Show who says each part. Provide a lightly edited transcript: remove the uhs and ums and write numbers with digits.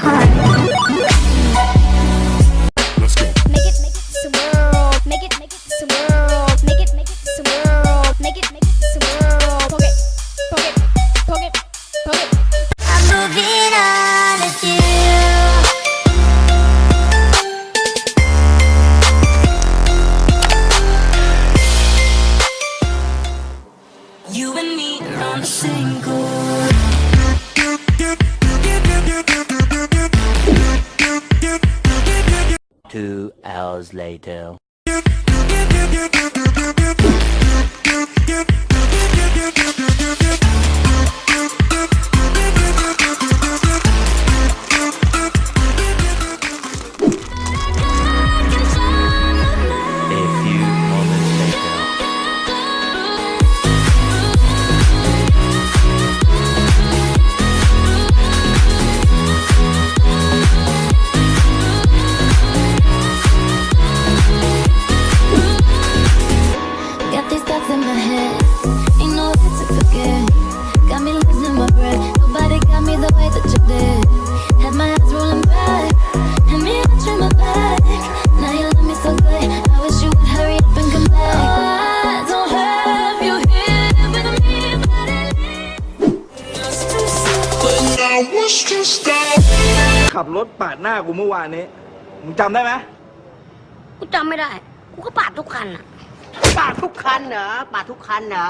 Speaker 1: heart.
Speaker 2: Let's go.
Speaker 1: Make it this world. Make it this world. Make it this world. Make it this world. Poke it, poke it, poke it, poke it. I'm moving on with you.
Speaker 3: You and me are on the same goal.
Speaker 4: 2 hours later. A few moments later.
Speaker 3: Got these thoughts in my head, ain't no way to forget. Got me losing my breath, nobody got me the way that you did. Had my eyes rolling back, and me watching my back. Now you love me so good, I wish you would hurry up and come back. I don't have you here with me, but it just too soon.
Speaker 2: But now what's just out?
Speaker 5: ขับรถปาดหน้ากูเมื่อวานนี้มึงจำได้ไหม
Speaker 6: กูจำไม่ได้ กูก็ปาดทุกคันอะ
Speaker 7: ปาดทุกคันเหรอปาดทุกคันเหรอ